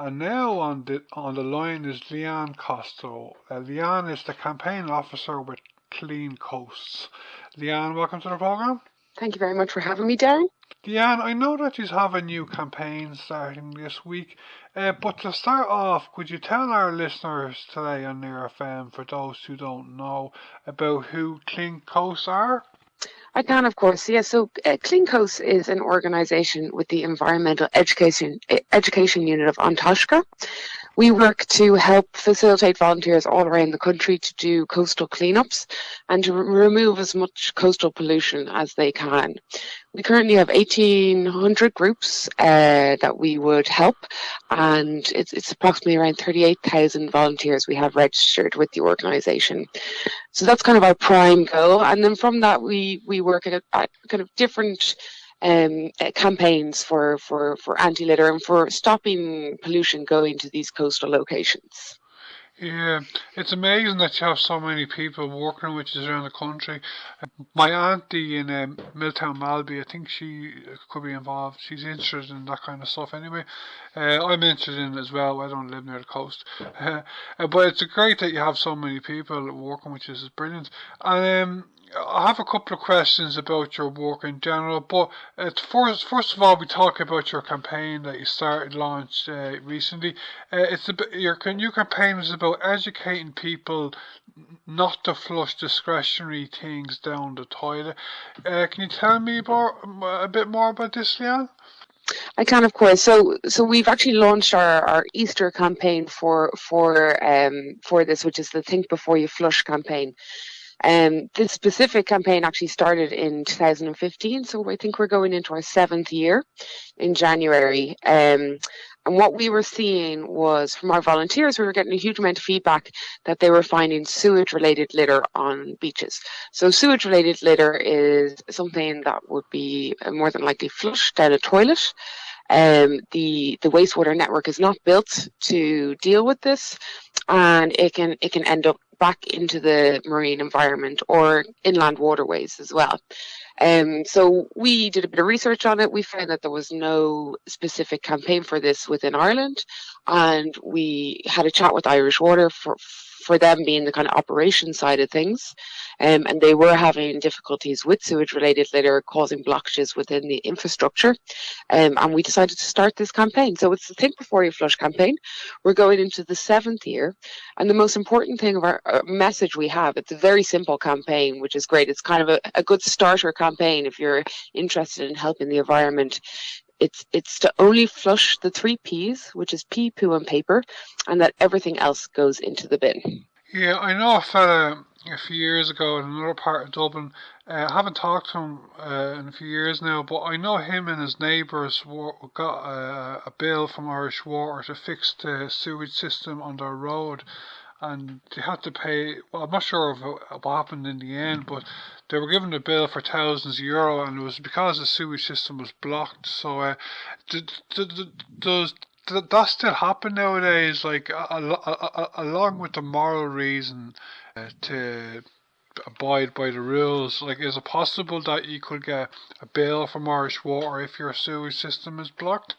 And now on the line is Liane Costello. Liane is the campaign officer with Clean Coasts. Liane, welcome to the program. Thank you very much for having me, Darren. Liane, I know that you have a new campaign starting this week, but to start off, could you tell our listeners today on Near FM, for those who don't know, about who Clean Coasts are? I can, of course. Yeah, so Clean Coast is an organisation with the Environmental Education Unit of Antashka. We work to help facilitate volunteers all around the country to do coastal cleanups and to remove as much coastal pollution as they can. We currently have 1,800 groups that we would help, and it's approximately around 38,000 volunteers we have registered with the organisation. So that's kind of our prime goal, and then from that we work at kind of different campaigns for anti-litter and for stopping pollution going to these coastal locations. Yeah, it's amazing that you have so many people working with you around the country. My auntie in Milltown Malby, I think she could be involved. She's interested in that kind of stuff anyway. I'm interested in it as well. I don't live near the coast. But it's great that you have so many people working with you. It's brilliant. And I have a couple of questions about your work in general, but first of all, we talk about your campaign that you launched recently. Your new campaign is about educating people not to flush discretionary things down the toilet. Can you tell me a bit more about this, Leanne? I can, of course. So we've actually launched our Easter campaign for this, which is the Think Before You Flush campaign. This specific campaign actually started in 2015, so I think we're going into our 7th year in January. And what we were seeing was from our volunteers, we were getting a huge amount of feedback that they were finding sewage-related litter on beaches. So sewage-related litter is something that would be more than likely flushed down a toilet. The wastewater network is not built to deal with this, and it can end up back into the marine environment or inland waterways as well. So we did a bit of research on it. We found that there was no specific campaign for this within Ireland, and we had a chat with Irish Water for them being the kind of operation side of things. And they were having difficulties with sewage-related litter causing blockages within the infrastructure. And we decided to start this campaign. So it's the Think Before You Flush campaign. We're going into the 7th year. And the most important thing of our message we have, it's a very simple campaign, which is great. It's kind of a good starter campaign if you're interested in helping the environment. It's to only flush the 3 Ps, which is pee, poo, and paper, and that everything else goes into the bin. Yeah, I know a fella a few years ago in another part of Dublin. I haven't talked to him in a few years now, but I know him and his neighbours got a bill from Irish Water to fix the sewage system on their road, and they had to pay. Well, I'm not sure what happened in the end, but they were given a bill for thousands of euro, and it was because the sewage system was blocked. So, does that still happen nowadays? Like, along with the moral reason to abide by the rules, like, is it possible that you could get a bill from Irish Water if your sewage system is blocked?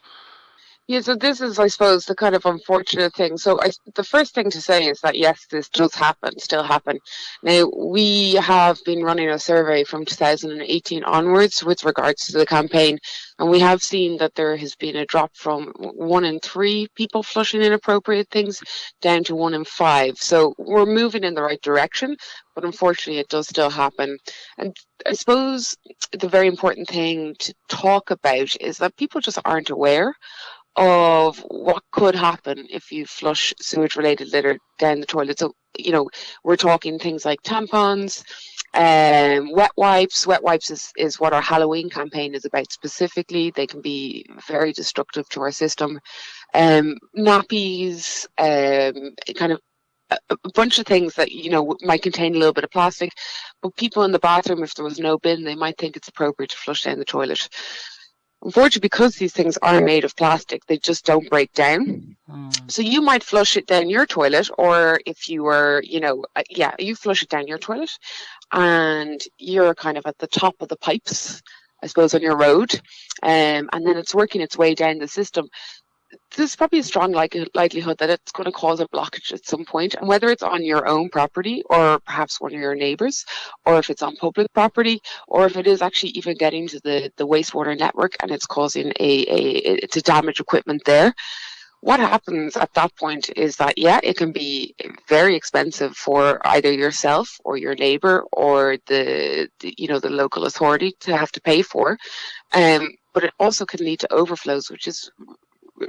Yeah, so this is, I suppose, the kind of unfortunate thing. So the first thing to say is that, yes, this does happen, still happen. Now, we have been running a survey from 2018 onwards with regards to the campaign, and we have seen that there has been a drop from 1 in 3 people flushing inappropriate things down to 1 in 5. So we're moving in the right direction, but unfortunately it does still happen. And I suppose the very important thing to talk about is that people just aren't aware of what could happen if you flush sewage-related litter down the toilet. So, we're talking things like tampons, wet wipes. Wet wipes is what our Halloween campaign is about specifically. They can be very destructive to our system. Nappies, kind of a bunch of things that, might contain a little bit of plastic. But people in the bathroom, if there was no bin, they might think it's appropriate to flush down the toilet. Unfortunately, because these things are made of plastic, they just don't break down. So you might flush it down your toilet, or if you were, you flush it down your toilet, and you're kind of at the top of the pipes, I suppose, on your road, and then it's working its way down the system. there's probably a strong likelihood that it's going to cause a blockage at some point, and whether it's on your own property or perhaps one of your neighbours, or if it's on public property, or if it is actually even getting to the wastewater network and it's causing to damage equipment there. What happens at that point is that, yeah, it can be very expensive for either yourself or your neighbour or the local authority to have to pay for. But it also can lead to overflows, which is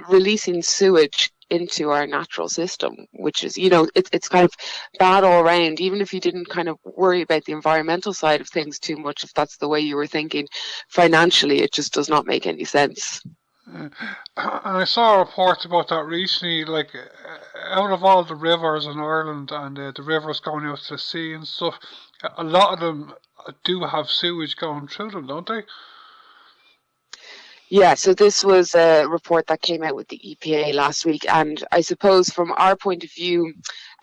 releasing sewage into our natural system, which is, it's kind of bad all around. Even if you didn't kind of worry about the environmental side of things too much, if that's the way you were thinking, financially, it just does not make any sense. And I saw a report about that recently, like out of all the rivers in Ireland and the rivers going out to the sea and stuff, a lot of them do have sewage going through them, don't they? Yeah, so this was a report that came out with the EPA last week, and I suppose from our point of view,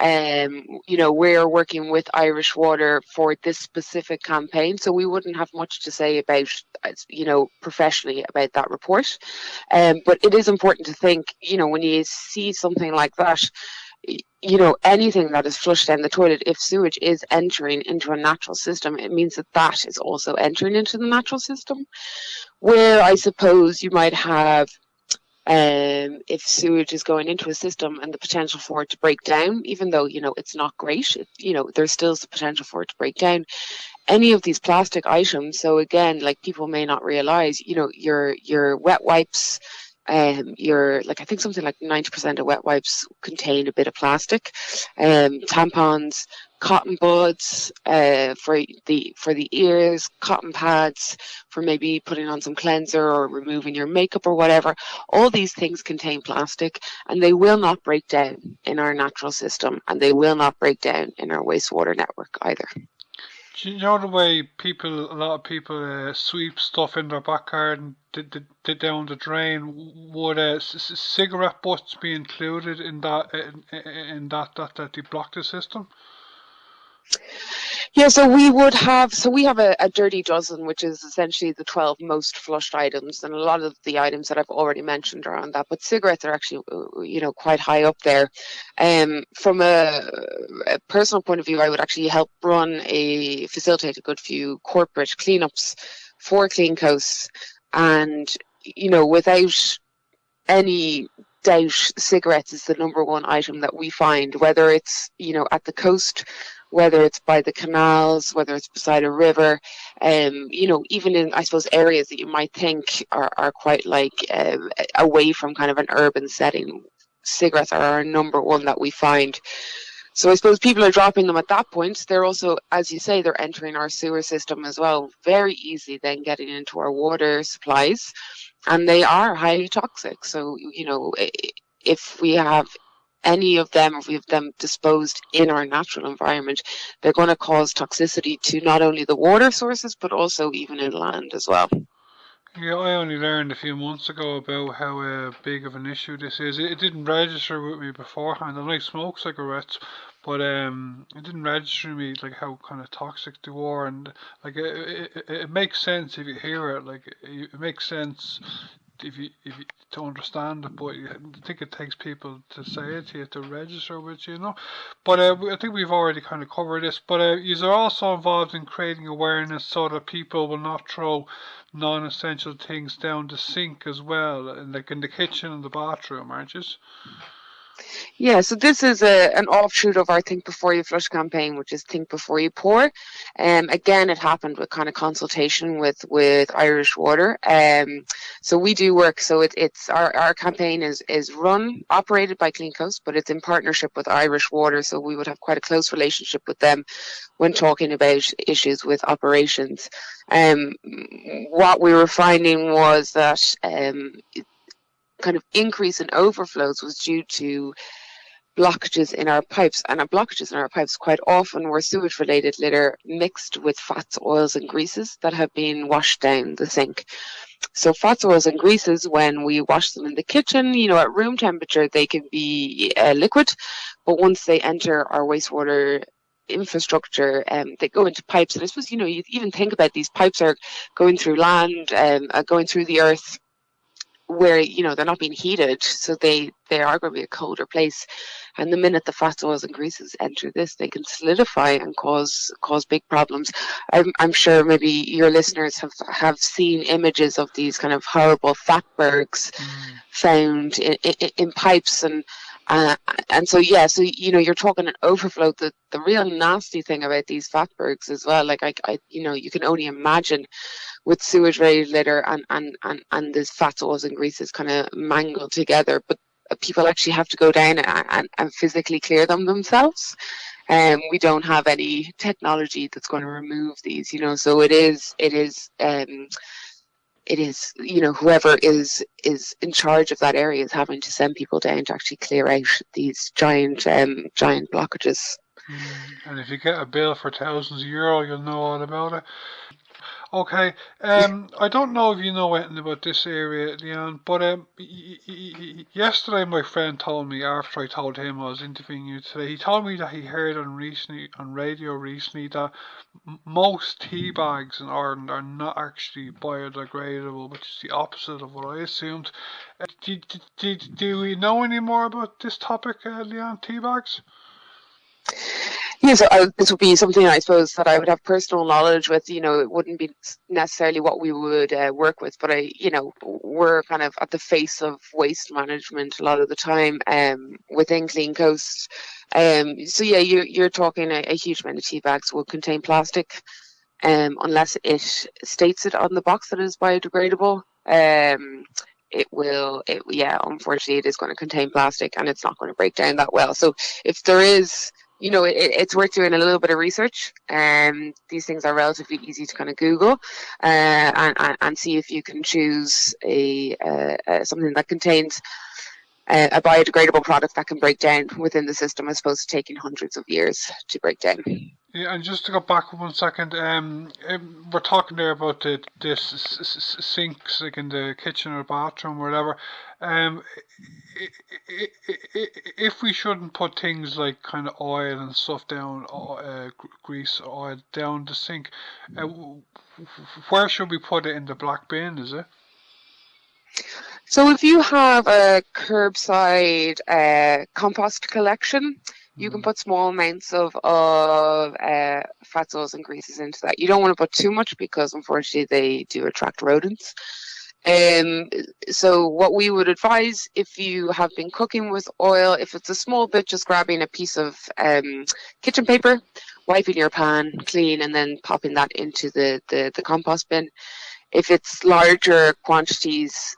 we're working with Irish Water for this specific campaign, so we wouldn't have much to say about, professionally about that report. But it is important to think, when you see something like that, anything that is flushed down the toilet, if sewage is entering into a natural system, it means that that is also entering into the natural system. Where I suppose you might have, if sewage is going into a system and the potential for it to break down, even though, it's not great, there's still the potential for it to break down. Any of these plastic items, so again, like people may not realize, your wet wipes, I think something like 90% of wet wipes contain a bit of plastic. Tampons, cotton buds for the ears, cotton pads for maybe putting on some cleanser or removing your makeup or whatever. All these things contain plastic, and they will not break down in our natural system, and they will not break down in our wastewater network either. Do you know the way a lot of people sweep stuff in their back garden down the drain? Would cigarette butts be included in that they block the system? Yeah, so we have a dirty dozen, which is essentially the 12 most flushed items, and a lot of the items that I've already mentioned are on that, but cigarettes are actually, quite high up there. From a personal point of view, I would actually facilitate a good few corporate cleanups for Clean Coast, and, without any doubt, cigarettes is the number one item that we find, whether it's, at the coast, whether it's by the canals, whether it's beside a river, even in, I suppose, areas that you might think are quite away from kind of an urban setting. Cigarettes are our number one that we find. So I suppose people are dropping them at that point. They're also, as you say, they're entering our sewer system as well. Very easy then getting into our water supplies. And they are highly toxic. So, if we have any of them, if we have them disposed in our natural environment, they're going to cause toxicity to not only the water sources, but also even inland as well. Yeah, I only learned a few months ago about how big of an issue this is. It didn't register with me beforehand. I like smoke cigarettes, but it didn't register with me like how kind of toxic they were, and like it makes sense if you hear it. Like it makes sense if you to understand it, but I think it takes people to say it to you to register with you. But I think we've already kind of covered this. But you are also involved in creating awareness so that people will not throw non-essential things down the sink as well, like in the kitchen and the bathroom, aren't you? Yeah, so this is an offshoot of our Think Before You Flush campaign, which is Think Before You Pour. Again, it happened with kind of consultation with Irish Water. So we do work. So it's our campaign is operated by Clean Coast, but it's in partnership with Irish Water. So we would have quite a close relationship with them when talking about issues with operations. What we were finding was that kind of increase in overflows was due to blockages in our pipes, and our blockages in our pipes quite often were sewage related litter mixed with fats, oils and greases that have been washed down the sink. So fats, oils and greases, when we wash them in the kitchen, at room temperature, they can be liquid, but once they enter our wastewater infrastructure, they go into pipes. And I suppose, you even think about these pipes are going through land, going through the earth, where, they're not being heated, so they are going to be a colder place. And the minute the fats, oils, and greases enter this, they can solidify and cause big problems. I'm sure maybe your listeners have seen images of these kind of horrible fatbergs found in pipes, and so you're talking an overflow. The real nasty thing about these fatbergs as well, like you can only imagine with sewage-related litter and these fats, oils, and greases kind of mangled together. But people actually have to go down and physically clear them themselves. We don't have any technology that's going to remove these, so it is whoever is in charge of that area is having to send people down to actually clear out these giant blockages. And if you get a bill for thousands of euro, you'll know all about it. Okay, I don't know if you know anything about this area, Liane, but yesterday my friend told me, after I told him I was interviewing you today, he told me that he heard on radio recently that most tea bags in Ireland are not actually biodegradable, which is the opposite of what I assumed. Do we know any more about this topic, Liane, tea bags? Yes, this would be something I suppose that I would have personal knowledge with. It wouldn't be necessarily what we would work with, but we're kind of at the face of waste management a lot of the time within Clean Coast. So yeah, you're talking a huge amount of tea bags will contain plastic, unless it states it on the box that it is biodegradable. Unfortunately, it is going to contain plastic, and it's not going to break down that well. So if there is, it's worth doing a little bit of research. These things are relatively easy to kind of Google and see if you can choose something that contains a biodegradable product that can break down within the system, as opposed to taking hundreds of years to break down. Yeah, and just to go back 1 second, we're talking there about the sinks, like in the kitchen or bathroom or whatever. If we shouldn't put things like kind of oil and stuff down, grease, oil down the sink, where should we put it? In the black bin, is it? So if you have a curbside compost collection, you can put small amounts of fats, oils, and greases into that. You don't want to put too much because, unfortunately, they do attract rodents. So what we would advise, if you have been cooking with oil, if it's a small bit, just grabbing a piece of kitchen paper, wiping your pan clean, and then popping that into the compost bin. If it's larger quantities,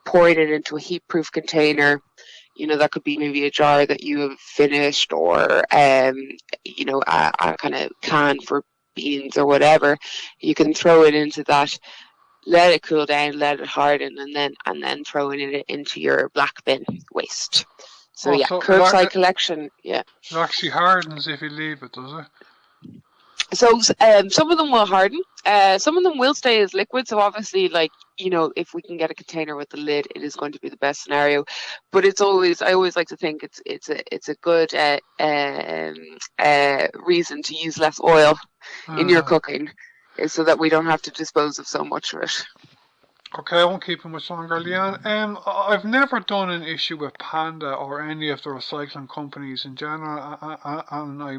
pouring it into a heat-proof container. That could be maybe a jar that you have finished, or a kind of can for beans or whatever. You can throw it into that, let it cool down, let it harden, and then throwing it into your black bin waste. So curbside collection. Yeah. It actually hardens if you leave it, does it? So some of them will harden. Some of them will stay as liquid. So obviously, if we can get a container with the lid, it is going to be the best scenario. But I always like to think it's a good reason to use less oil in your cooking, so that we don't have to dispose of so much of it. Okay, I won't keep it much longer, Liane. I've never done an issue with Panda or any of the recycling companies in general, and I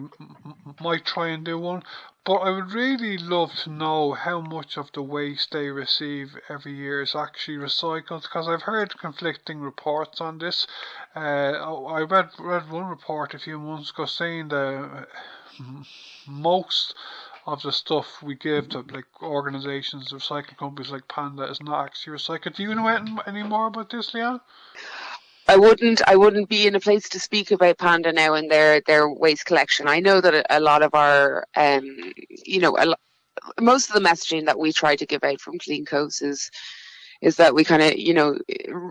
might try and do one. But I would really love to know how much of the waste they receive every year is actually recycled, because I've heard conflicting reports on this. I read one report a few months ago saying that most of the stuff we give to like organisations, recycling companies like Panda, is not actually recycled. Do you know any more about this, Liane? I wouldn't be in a place to speak about Panda now and their waste collection. I know that a lot of our, most of the messaging that we try to give out from Clean Coast is that we kind of,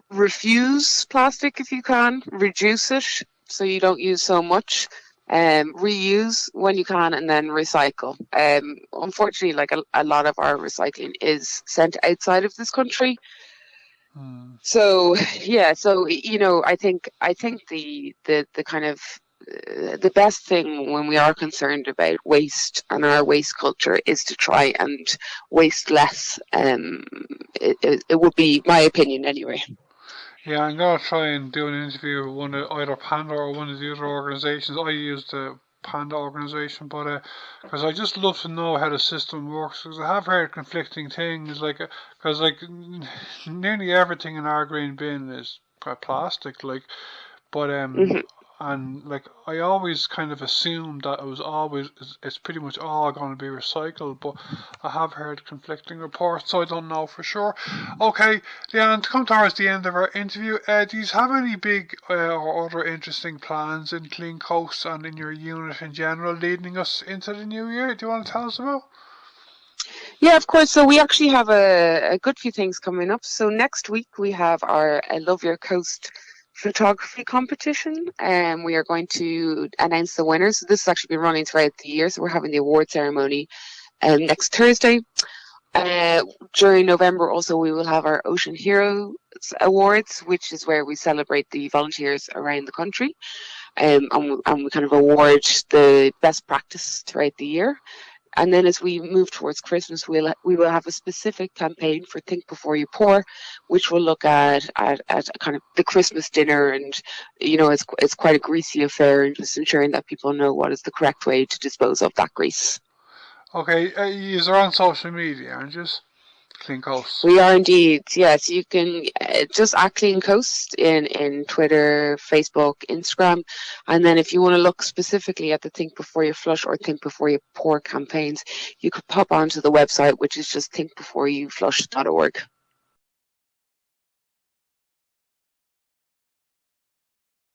refuse plastic if you can, reduce it so you don't use so much, reuse when you can, and then recycle. Unfortunately, like a lot of our recycling is sent outside of this country. So yeah, I think the kind of the best thing when we are concerned about waste and our waste culture is to try and waste less. It would be my opinion anyway. Yeah, I'm gonna try and do an interview with one of either Panda or one of the other organisations. I use the Panda organisation, but because I just love to know how the system works. Because I have heard conflicting things, like because nearly everything in our green bin is plastic, like. But Hmm. and like I always kind of assumed that it's pretty much all going to be recycled, but I have heard conflicting reports, so I don't know for sure. Okay, Leanne, to come towards the end of our interview, do you have any big or other interesting plans in Clean Coast and in your unit in general leading us into the new year? Do you want to tell us about? Yeah, of course. So we actually have a good few things coming up. So next week we have our Love Your Coast photography competition, and we are going to announce the winners. So this has actually been running throughout the year. So we're having the award ceremony next Thursday. Uh, During November, also, we will have our Ocean Heroes Awards, which is where we celebrate the volunteers around the country, and we kind of award the best practice throughout the year. And then as we move towards Christmas, we will have a specific campaign for Think Before You Pour, which will look at kind of the Christmas dinner, and it's quite a greasy affair, and just ensuring that people know what is the correct way to dispose of that grease. Okay, you're on social media, aren't you? Clean Coast. We are indeed, yes. You can just at Clean Coast in Twitter, Facebook, Instagram, and then if you want to look specifically at the Think Before You Flush or Think Before You Pour campaigns, you could pop onto the website, which is just thinkbeforeyouflush.org.